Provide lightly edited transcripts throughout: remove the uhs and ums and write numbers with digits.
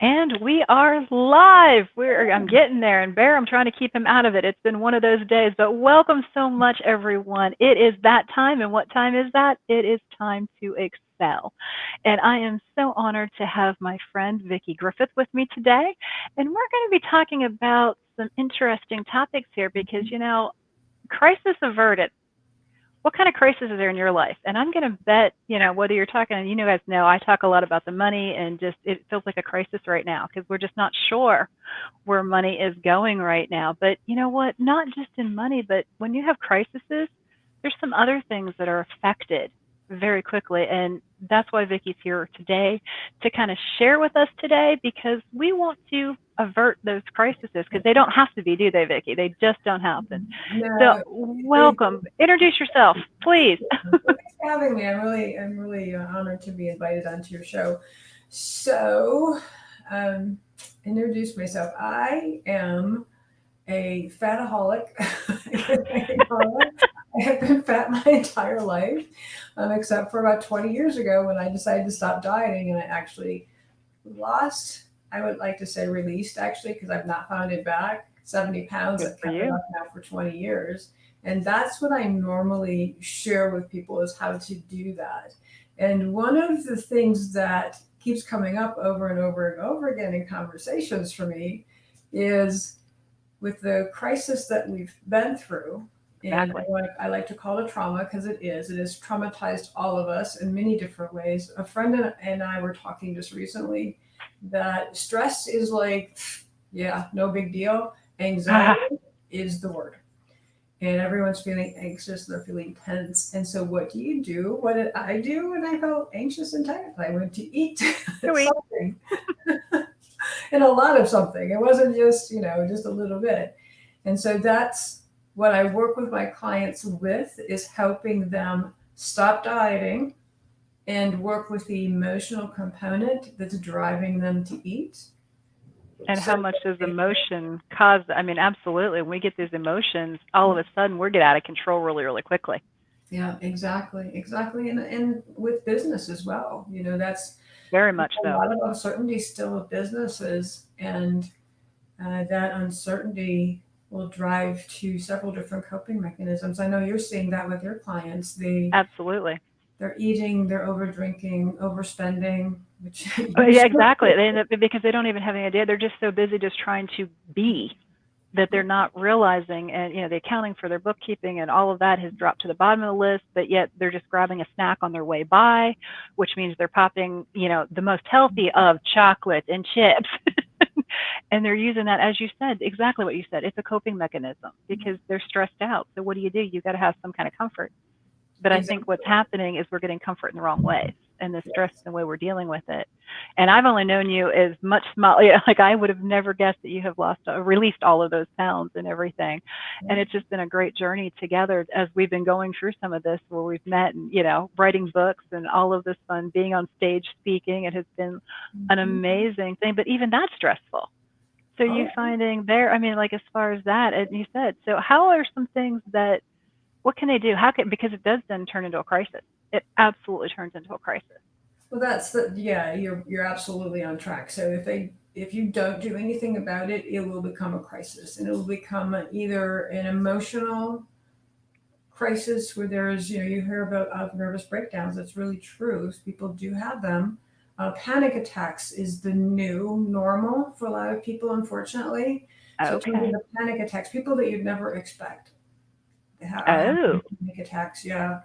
And we are live. I'm getting there, and Bear, I'm trying to keep him out of it. It's been one of those days, but welcome so much, everyone. It is that time, and what time is that? It is time to excel. And I am so honored to have my friend Vickie Griffith with me today, and we're going to be talking about some interesting topics here because, crisis averted. What kind of crisis is there in your life? And I'm going to bet, whether you're talking, and you guys know, I talk a lot about the money and just it feels like a crisis right now because we're just not sure where money is going right now. But you know what? Not just in money, but when you have crises, there's some other things that are affected very quickly. And that's why Vickie's here today to kind of share with us today because we want to avert those crises because they don't have to be, do they, Vickie? They just don't happen. So, No, it, welcome. Introduce yourself, please. well, thanks for having me. I'm really honored to be invited onto your show. So, um, introduce myself. I am a fataholic. I have been fat my entire life, except for about 20 years ago when I decided to stop dieting and I actually lost. I would like to say released actually because I've not found it back. 70 pounds. Good I've for kept it you. off now for 20 years. And that's what I normally share with people is how to do that. And one of the things that keeps coming up over and over and over again in conversations for me is with the crisis that we've been through. And Exactly. I like to call it trauma because it is. It has traumatized all of us in many different ways. A friend and I were talking just recently that stress is like, yeah, no big deal. Anxiety Ah, is the word. And everyone's feeling anxious, they're feeling tense. And so, what do you do? What did I do when I felt anxious and tense? I went to eat sweet. something and a lot of something. It wasn't just, just a little bit. And so, that's what I work with my clients with is helping them stop dieting and work with the emotional component that's driving them to eat. And So how much does emotion cause? I mean, absolutely. When we get these emotions, all of a sudden we get out of control really, really quickly. yeah, exactly, and with business as well. That's Very much a so. lot of uncertainty still with businesses, and that uncertainty will drive to several different coping mechanisms. I know you're seeing that with your clients. Absolutely. They're eating, they're over drinking, overspending, which Yeah, exactly. They end up because they don't even have any idea. They're just so busy just trying to be that they're not realizing, and the accounting for their bookkeeping and all of that has dropped to the bottom of the list, but yet they're just grabbing a snack on their way by, which means they're popping, the most healthy of chocolate and chips. And they're using that, as you said, exactly what you said. It's a coping mechanism because they're stressed out. So what do? You got to have some kind of comfort. But I think what's exactly. happening is we're getting comfort in the wrong ways and the stress in the way we're dealing with it. And I've only known you as much small, like I would have never guessed that you have released all of those pounds and everything. And it's just been a great journey together as we've been going through some of this where we've met and, writing books and all of this fun, being on stage speaking. It has been an Mhm. amazing thing, but even that's stressful. So you Oh, finding there, I mean, like as far as that, and you said, so how are some things that what can they do? How can because it does then turn into a crisis. It absolutely turns into a crisis. well, that's the yeah. You're absolutely on track. So if you don't do anything about it, it will become a crisis, and it will become either an emotional crisis where there's you hear about nervous breakdowns. That's really true. People do have them. Panic attacks is the new normal for a lot of people, unfortunately. So it's really Okay. the panic attacks, people that you'd never expect are having Oh, panic attacks. Yeah,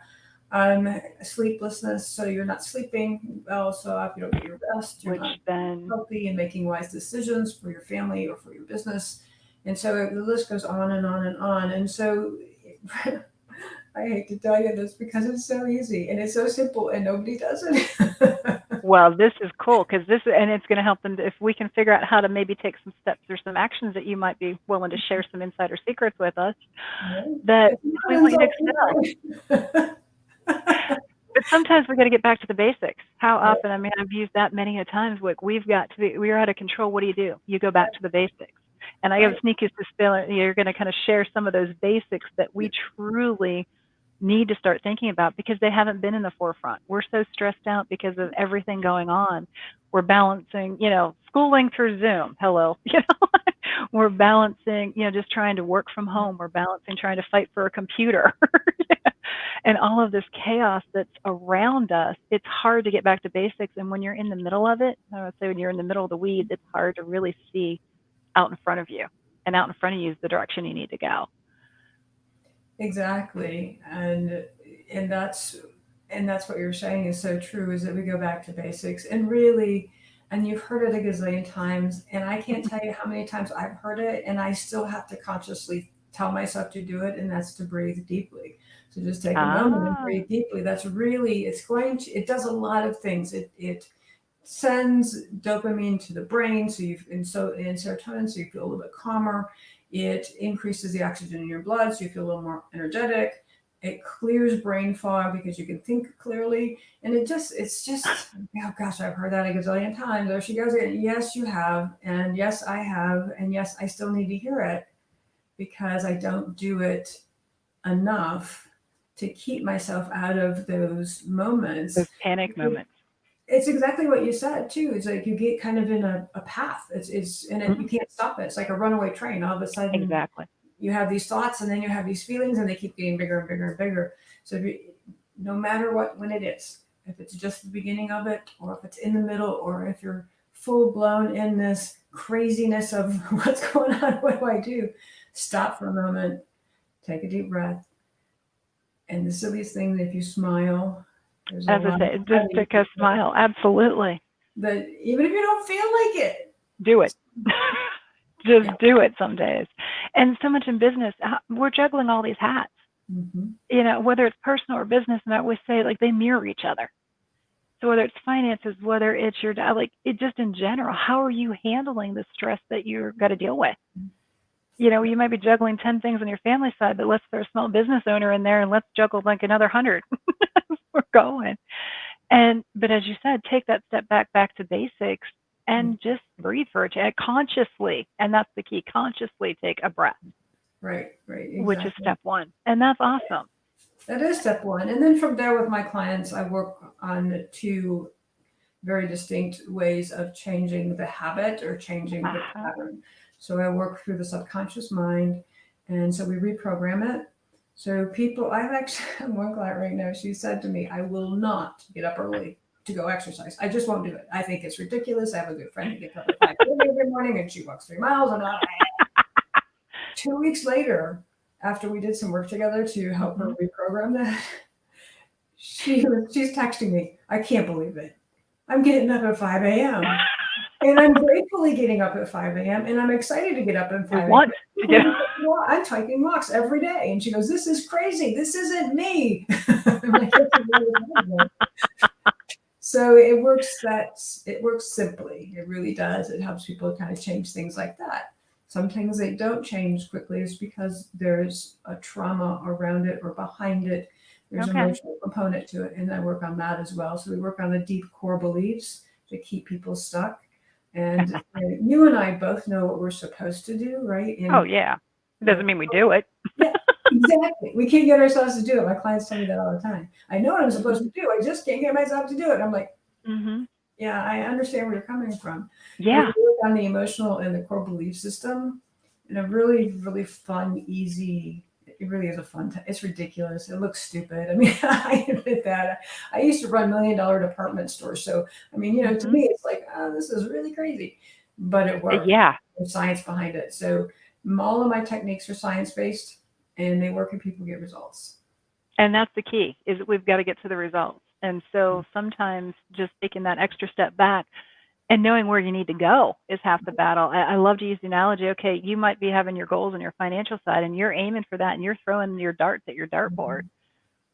sleeplessness. So you're not sleeping well. So if you don't get your rest, you're which not then healthy and making wise decisions for your family or for your business. And so the list goes on and on and on. And so I hate to tell you this because it's so easy and it's so simple and nobody does it. well, this is cool because this and it's going to help them if we can figure out how to maybe take some steps or some actions that you might be willing to share some insider secrets with us Right? that If if not, we then want you to so excel. be it. But sometimes we got to get back to the basics. How often? I mean, I've used that many a times. Like we've got to be, we're out of control. What do? You go back to the basics. And I have Right. a sneaky suspicion you're going to kind of share some of those basics that we truly need to start thinking about because they haven't been in the forefront. We're so stressed out because of everything going on. We're balancing, schooling through Zoom. Hello. We're balancing, just trying to work from home. We're balancing trying to fight for a computer. And all of this chaos that's around us, it's hard to get back to basics. And when you're in the middle of it, I would say when you're in the middle of the weeds, it's hard to really see out in front of you. And out in front of you is the direction you need to go. Exactly. And that's what you're saying is so true, is that we go back to basics and really, and you've heard it a gazillion times, and I can't tell you how many times I've heard it, and I still have to consciously tell myself to do it, and that's to breathe deeply. So just take a moment and Ah, breathe deeply. That's really, it does a lot of things. It sends dopamine to the brain, and serotonin, so you feel a little bit calmer. It increases the oxygen in your blood, so you feel a little more energetic. It clears brain fog because you can think clearly, and it's just, oh gosh, I've heard that a gazillion times. There she goes again. Yes, you have, and yes, I have, and yes, I still need to hear it because I don't do it enough to keep myself out of those moments. those panic moments. It's exactly what you said too. It's like you get kind of in a path. You Mhm. can't stop it. It's like a runaway train. All of a sudden, Exactly. you have these thoughts, and then you have these feelings, and they keep getting bigger and bigger and bigger. So no matter when it is, if it's just the beginning of it, or if it's in the middle, or if you're full blown in this craziness of what's going on, what do I do? Stop for a moment, take a deep breath, and the silliest thing, if you smile, there's a As I lot of say, just studies take a smile. Absolutely. that even if you don't feel like it, Do it. Just yeah. do it some days. And so much in business, we're juggling all these hats, Hmm. whether it's personal or business. And I always say, like, they mirror each other. So whether it's finances, whether it's your, like, it just in general, how are you handling the stress that you're got to deal with? You might be juggling 10 things on your family side, but let's throw a small business owner in there and let's juggle like another 100. We're going. But as you said, take that step back to basics and just breathe for a change consciously. And that's the key. Consciously take a breath, Right, right, which is exactly. step one. And that's awesome. That is step one. And then from there, with my clients, I work on two very distinct ways of changing the habit or changing the Uh-huh. pattern. So I work through the subconscious mind, and so we reprogram it. So people, I've actually one client right now. She said to me, "I will not get up early to go exercise. I just won't do it. I think it's ridiculous. I have a good friend that gets up at 5:30 every morning, and she walks 3 miles. And 2 weeks later, after we did some work together to help her Hmm. reprogram that, she's texting me. I can't believe it. I'm getting up at 5 a.m. And I'm gratefully getting up at 5 a.m. and I'm excited to get up at We 5 want to get. a.m. I'm taking walks every day. And she goes, "This is crazy. This isn't me." I'm like, "Yes, it really is." So it works simply. It really does. It helps people kind of change things like that. Some things they don't change quickly is because there's a trauma around it or behind it. There's an Okay. emotional component to it, and I work on that as well. So we work on the deep core beliefs that keep people stuck. And you and I both know what we're supposed to do, right? Oh, And yeah. It you know, doesn't mean we do it. yeah, exactly. We can't get ourselves to do it. My clients tell me that all the time. I know what I'm supposed Hmm. to do. I just can't get myself to do it. I'm like, Hmm. yeah, I understand where you're coming from. And we Yeah. work on the emotional and the core belief system in a really, really fun, easy. It really is a fun time. It's ridiculous. It looks stupid. I mean, I admit that. I used to run $1 million department stores, so I mean, to Hmm. me, it's like, oh, this is really crazy, but it worked. Yeah. There's science behind it. So all of my techniques are science based, and they work and people get results. And that's the key is that we've got to get to the results. And so sometimes just taking that extra step back and knowing where you need to go is half the battle. I love to use the analogy. Okay, you might be having your goals on your financial side and you're aiming for that and you're throwing your darts at your dartboard. Mhm.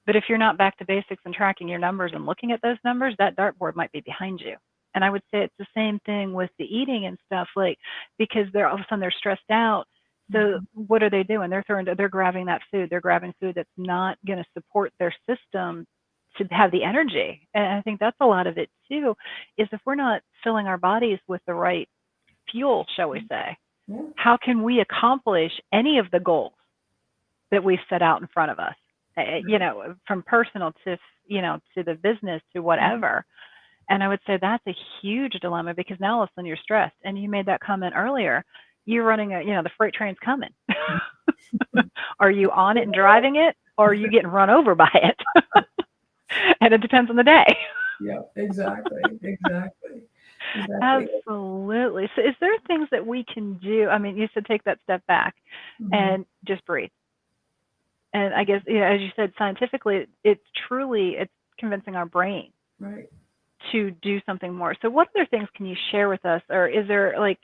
But if you're not back to basics and tracking your numbers and looking at those numbers, that dartboard might be behind you. And I would say it's the same thing with the eating and stuff, like because they're all of a sudden they're stressed out. So what are they doing? They're grabbing that food. They're grabbing food that's not going to support their system to have the energy. And I think that's a lot of it too, is if we're not filling our bodies with the right fuel, shall we say, Yeah. how can we accomplish any of the goals that we've set out in front of us? you know, from personal to, you know, to the business to whatever. And I would say that's a huge dilemma because now all of a sudden you're stressed. And you made that comment earlier. You're running a, you know, the freight train's coming. Are you on it and driving it, or are you getting run over by it? And it depends on the day. Yeah, exactly, exactly, exactly. Absolutely. So, is there things that we can do? I mean, you said take that step back Mhm. and just breathe. And I guess, you know, as you said, scientifically, it's truly it's convincing our brain Right. to do something more. So, what other things can you share with us, or is there like,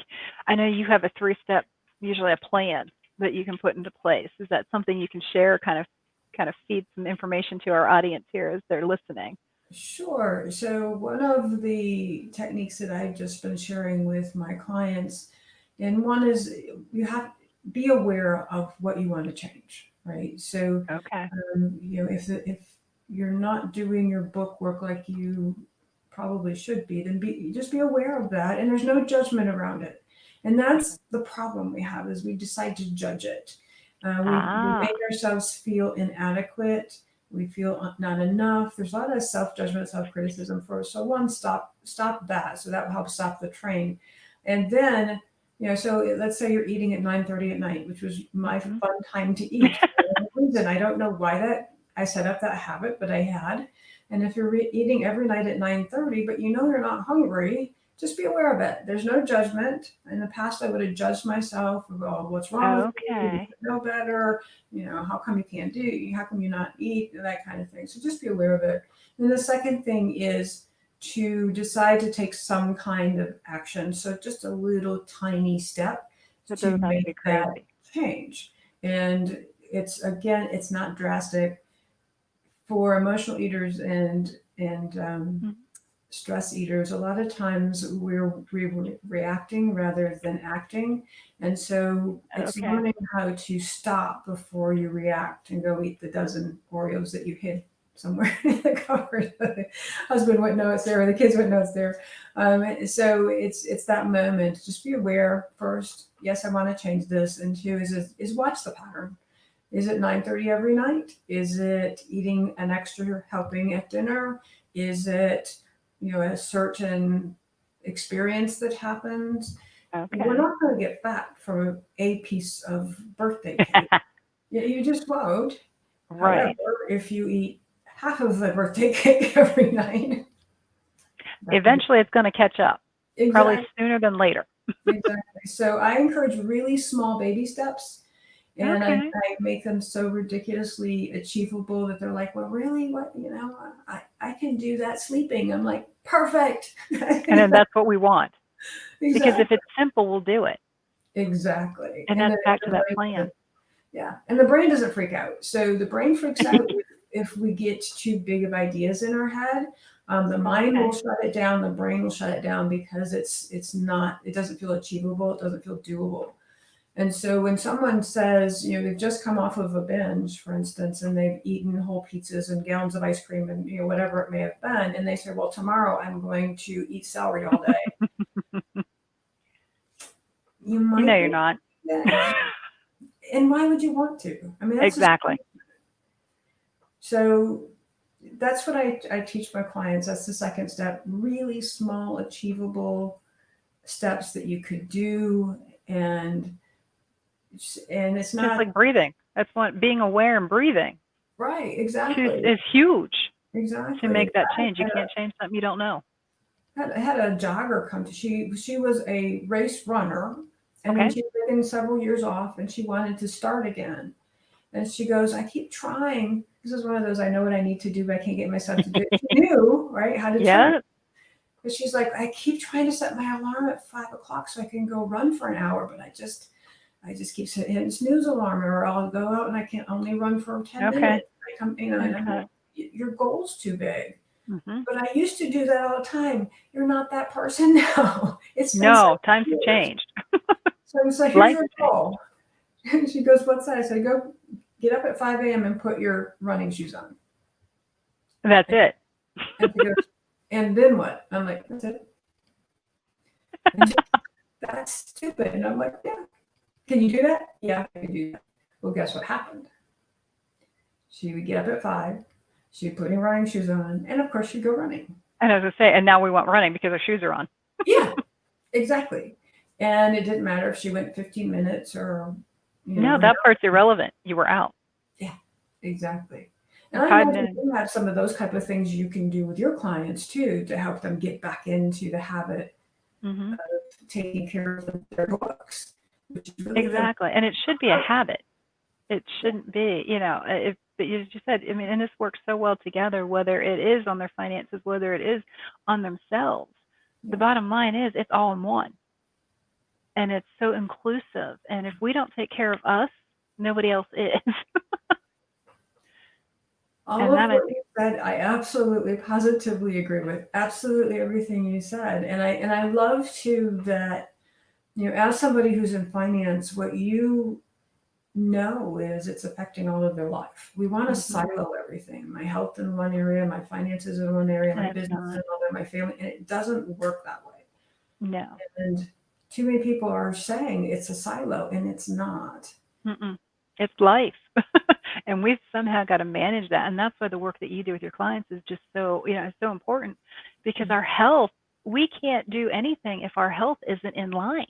I know you have a three-step, usually a plan that you can put into place. Is that something you can share? Kind of feed some information to our audience here as they're listening. Sure. So one of the techniques that I've just been sharing with my clients, and one is you have be aware of what you want to change, right? So, Okay. if you're not doing your book work like you probably should be, then just be aware of that, and there's no judgment around it. And that's the problem we have is we decide to judge it. We Ah, make ourselves feel inadequate. We feel not enough. There's a lot of self judgment, self criticism first. So one, stop that. So that will help stop the train. And then, so let's say you're eating at 9:30 at night, which was my hmm fun time to eat. For no reason. I don't know why that I set up that habit, but I had. And if you're eating every night at 9:30, but you know you're not hungry, just be aware of it. There's no judgment. In the past, I would have judged myself. Oh, what's wrong with you? You okay. should know better. How come you can't do? How come you not eat? That kind of thing. So just be aware of it. And the second thing is to decide to take some kind of action. So just a little tiny step It to doesn't have to make be that crazy. change. And it's not drastic for emotional eaters and Mhm. stress eaters. A lot of times we're reacting rather than acting, and so it's Okay. learning how to stop before you react and go eat the dozen Oreos that you hid somewhere in the cupboard. The husband wouldn't know it's there, or the kids wouldn't know it's there. So it's that moment. Just be aware first. Yes, I want to change this, and two is watch the pattern. Is it 9:30 every night? Is it eating an extra helping at dinner? Is it, a certain experience that happens? We're Okay. not going to get fat from a piece of birthday cake. You just won't. However, Right. if you eat half of the birthday cake every night, that could be Eventually, it's going to catch up, probably exactly, sooner than later. exactly. So I encourage really small baby steps. And Okay. I make them so ridiculously achievable that they're like, well, really? What? I can do that sleeping. I'm like, perfect. And then that's what we want because if Exactly. it's simple, we'll do it. Exactly. And And that's back the to that brain plan. yeah. And the brain doesn't freak out. So the brain freaks out if we get too big of ideas in our head. The mind will Okay. shut it down. The brain will shut it down because it's not, it doesn't feel achievable. It doesn't feel doable. And so when someone says, they've just come off of a binge, for instance, and they've eaten whole pizzas and gallons of ice cream and whatever it may have been, and they say, well, tomorrow I'm going to eat celery all day. You You might know be, you're not. yeah. And why would you want to? I mean, that's just Exactly. so that's what I teach my clients. That's the second step. Really small, achievable steps that you could do, and and it's Just not like breathing. That's what being aware and breathing right. is Exactly. huge to Exactly. make that change. You can't change something you don't know. I had a jogger come to she was a race runner, and then Okay. she'd taken several years off and she wanted to start again, and she goes, I keep trying. This is one of those, I know what I need to do but I can't get myself to do it. She knew right how to train, Yeah. but she's like, I keep trying to set my alarm at 5 o'clock so I can go run for an hour, but I just keep hitting snooze alarm, or I'll go out and I can only run for 10 Okay. minutes. I come, and I'm Okay. like, your goal's too big. hmm But I used to do that all the time. You're not that person now. It's been No, several times have years. changed. So I was like, here's Life your has changed. goal. And she goes, what's that? I said, go get up at 5 a.m. and put your running shoes on. That's it. And she goes, and then what? I'm like, that's it. And she, that's stupid. And I'm like, yeah. Can you do that? Yeah, I can do that. Well, guess what happened? She would get up at 5. She'd put her running shoes on, and of course she'd go running. And as I say, and now we want running because our shoes are on. Yeah, exactly. And it didn't matter if she went 15 minutes or, No, an that part's irrelevant. You were out. Yeah, exactly. And And I 5 minutes. imagine you have some of those type of things you can do with your clients too to help them get back into the habit Hmm. of taking care of their books, which is really good. Exactly. And it should be a habit. It shouldn't be, if, but you just said, I mean, and this works so well together, whether it is on their finances, whether it is on themselves. The Yeah, bottom line is it's all in one, and it's so inclusive. And if we don't take care of us, nobody else is. all And of that I what think, you said, I absolutely, positively agree with absolutely everything you said, and I love too that as somebody who's in finance, what you know is it's affecting all of their life. We want to hmm silo everything. My health in one area, my finances in one area, and my it's business in not. another, my family, and it doesn't work that way. No. And too many people are saying it's a silo, and it's not. Mm-mm. It's life. And we've somehow got to manage that. And that's why the work that you do with your clients is just so, it's so important because our health, we can't do anything if our health isn't in line.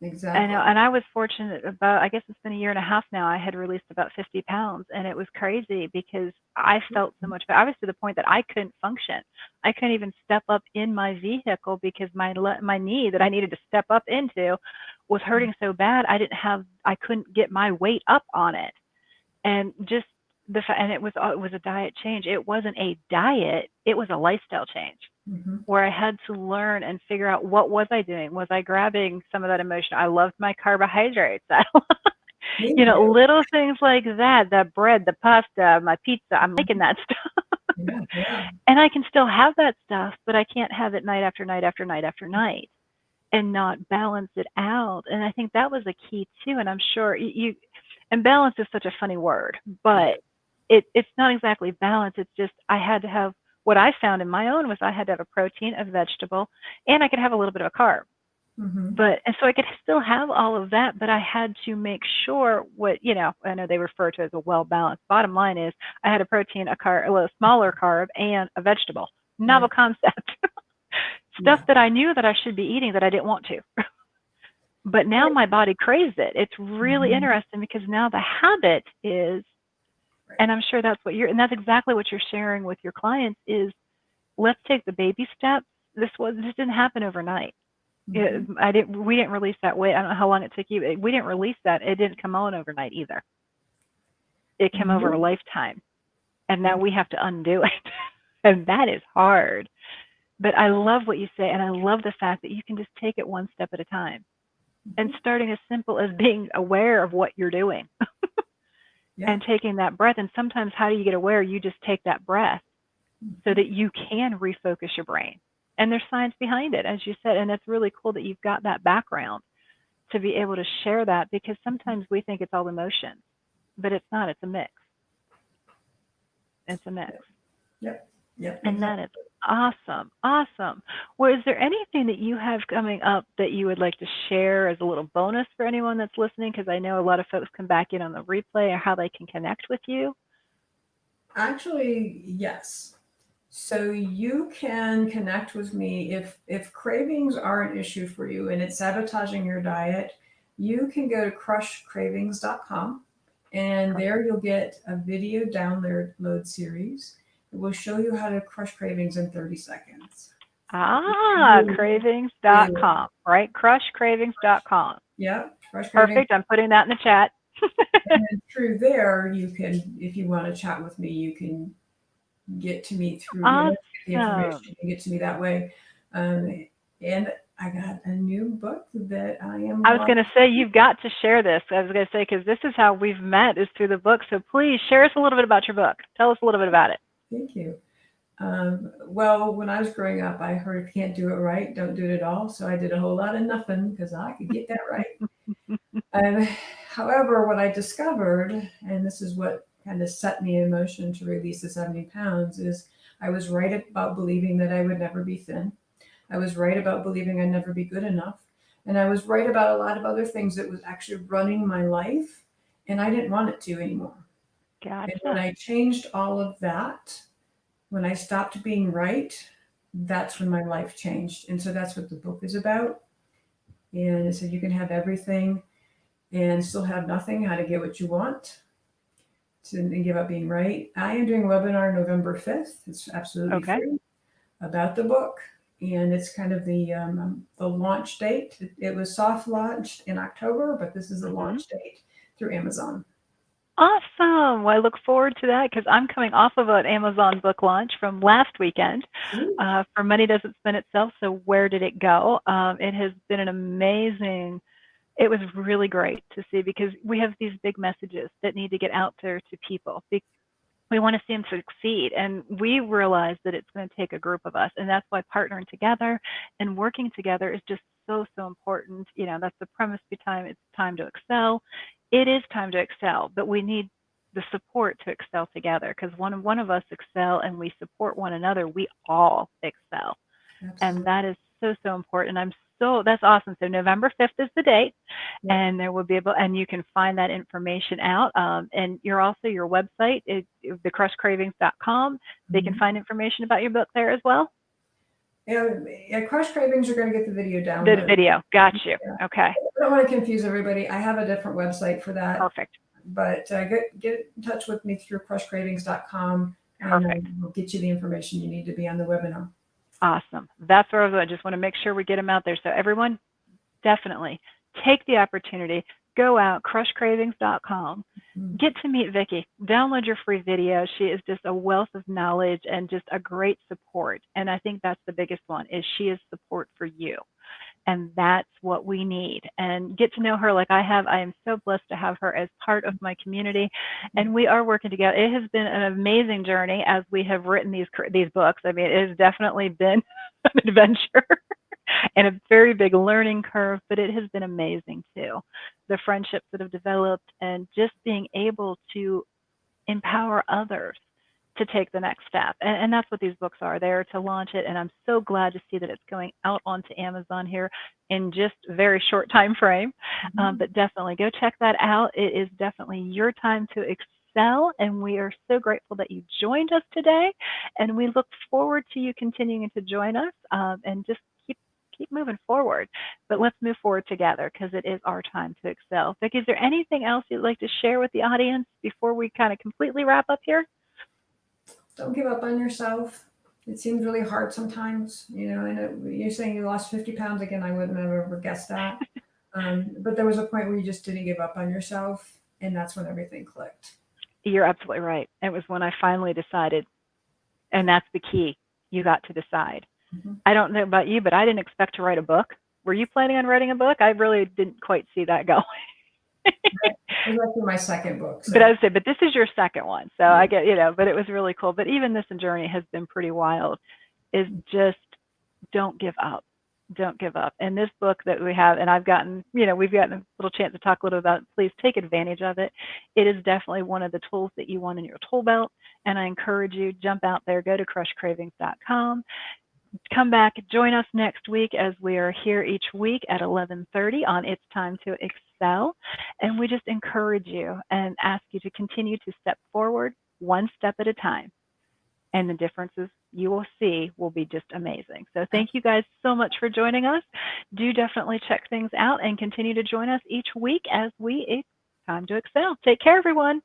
I know, Exactly. and I was fortunate about, I guess it's been a year and a half now. I had released about 50 pounds, and it was crazy because I felt so much better. I was to the point that I couldn't function. I couldn't even step up in my vehicle because my knee that I needed to step up into was hurting so bad. I couldn't get my weight up on it, and just and it was a diet change. It wasn't a diet; it was a lifestyle change Hmm. where I had to learn and figure out what was I doing? Was I grabbing some of that emotion? I loved my carbohydrates. Me too. Little things like that, the bread, the pasta, my pizza. I'm liking that stuff. Yeah, yeah. And I can still have that stuff, but I can't have it night after night after night after night and not balance it out. And I think that was a key too. And I'm sure and balance is such a funny word, It but is. it's not exactly balance. It's just I had to have what I found in my own was I had to have a protein, a vegetable, and I could have a little bit of a carb. Hmm. But and so I could still have all of that, but I had to make sure I know they refer to as a well balanced. Bottom line is I had a protein, a little smaller carb, and a vegetable. Yeah, Novel concept. Stuff yeah. that I knew that I should be eating that I didn't want to. But now Right. my body craves it. It's really Hmm. interesting because now the habit is, Right. and I'm sure and that's exactly what you're sharing with your clients is let's take the baby steps. This didn't happen overnight. Hmm. We didn't release that weight. I don't know how long it took you. We didn't release that. It didn't come on overnight either. It came over a No. lifetime. And now we have to undo it. And that is hard. But I love what you say. And I love the fact that you can just take it one step at a time and Mhm. starting as simple as being aware of what you're doing Yeah. and taking that breath. And sometimes, how do you get aware? You just take that breath so Mhm. that you can refocus your brain. And there's science behind it, as you said. And it's really cool that you've got that background to be able to share that because sometimes we think it's all emotion, but it's not. It's a mix. It's a mix. Yep. Yep. And Exactly. that is awesome. Awesome. Well, is there anything that you have coming up that you would like to share as a little bonus for anyone that's listening? Because I know a lot of folks come back in on the replay or how they can connect with you. Actually, yes. So you can connect with me if cravings are an issue for you and it's sabotaging your diet, you can go to crushcravings.com and there you'll get a video download series. It will show you how to crush cravings in 30 seconds. Ah, You will. cravings.com, right? Crushcravings.com. Yeah, crush cravings. Perfect. I'm putting that in the chat. And then through there, you can, if you want to chat with me, you can get to me through, get the Awesome. information and get to me that way. Um, and I got a new book that I am I was going launching. to say, you've got to share this. I was going to say, because this is how we've met is through the book. So please share us a little bit about your book. Tell us a little bit about it. Thank you. Well, when I was growing up, I heard if you can't do it right, don't do it at all. So I did a whole lot of nothing because I could get that right. Um, However, what I discovered, and this is what kind of set me in motion to release the 70 pounds, is I was right about believing that I would never be thin. I was right about believing I'd never be good enough. And I was right about a lot of other things that was actually running my life, and I didn't want it to anymore. And when Gotcha. I changed all of that, when I stopped being right, that's when my life changed. And so that's what the book is about. And it said you can have everything and still have nothing, how to get what you want and give up being right. I am doing a webinar November 5th. It's absolutely Okay. free about the book. And it's kind of the launch date. It was soft launched in October, but this is the Hmm. launch date through Amazon. Awesome. Well, I look forward to that because I'm coming off of an Amazon book launch from last weekend for Money Doesn't Spend Itself. So where did it go? It has been an amazing, it was really great to see because we have these big messages that need to get out there to people. We want to see them succeed. And we realize that it's going to take a group of us. And that's why partnering together and working together is just so, so important. You know, that's the premise behind it's time to excel. It is time to excel, but we need the support to excel together because one of us excel and we support one another, we all excel. And Absolutely. that is so, so important. That's awesome. So November 5th is the date, Yep. and there will be and you can find that information out. And your website is thecrushcravings.com. They can Mhm. find information about your book there as well. Yeah, Crush Cravings, you're going to get the video The download. video. Got you. Yeah. Okay. I don't want to confuse everybody. I have a different website for that, Perfect. but get in touch with me through crushcravings.com and Perfect. we'll get you the information you need to be on the webinar. Awesome. That's where I just want to make sure we get them out there. So everyone, definitely take the opportunity. Go out, crushcravings.com. Mm. Get to meet Vickie. Download your free video. She is just a wealth of knowledge and just a great support. And I think that's the biggest one is she is support for you. And that's what we need. And get to know her like I have. I am so blessed to have her as part of my community. And we are working together. It has been an amazing journey as we have written these books. I mean, it has definitely been an adventure and a very big learning curve, but it has been amazing too. The friendships that have developed and just being able to empower others to take the next step. And that's what these books are. They're to launch it. And I'm so glad to see that it's going out onto Amazon here in just a very short time frame. But definitely go check that out. It is definitely your time to excel. And we are so grateful that you joined us today. And we look forward to you continuing to join us and just keep moving forward. But let's move forward together because it is our time to excel. Vickie, is there anything else you'd like to share with the audience before we kind of completely wrap up here? Don't give up on yourself. It seems really hard sometimes, and you're saying you lost 50 pounds again. I wouldn't have ever guessed that. But there was a point where you just didn't give up on yourself. And that's when everything clicked. You're absolutely right. It was when I finally decided, and that's the key. You got to decide. Mm-hmm. I don't know about you, but I didn't expect to write a book. Were you planning on writing a book? I really didn't quite see that going. It was actually my second book. So. But I would say, but this is your second one. So Yeah. I get, but it was really cool. But even this journey has been pretty wild, is just don't give up. Don't give up. And this book that we have, and we've gotten a little chance to talk a little about it. Please take advantage of it. It is definitely one of the tools that you want in your tool belt. And I encourage you, jump out there, go to crushcravings.com. Come back, join us next week as we are here each week at 11:30 on It's Time to Excel. And we just encourage you and ask you to continue to step forward one step at a time. And the differences you will see will be just amazing. So thank you guys so much for joining us. Do definitely check things out and continue to join us each week as It's Time to Excel. Take care, everyone.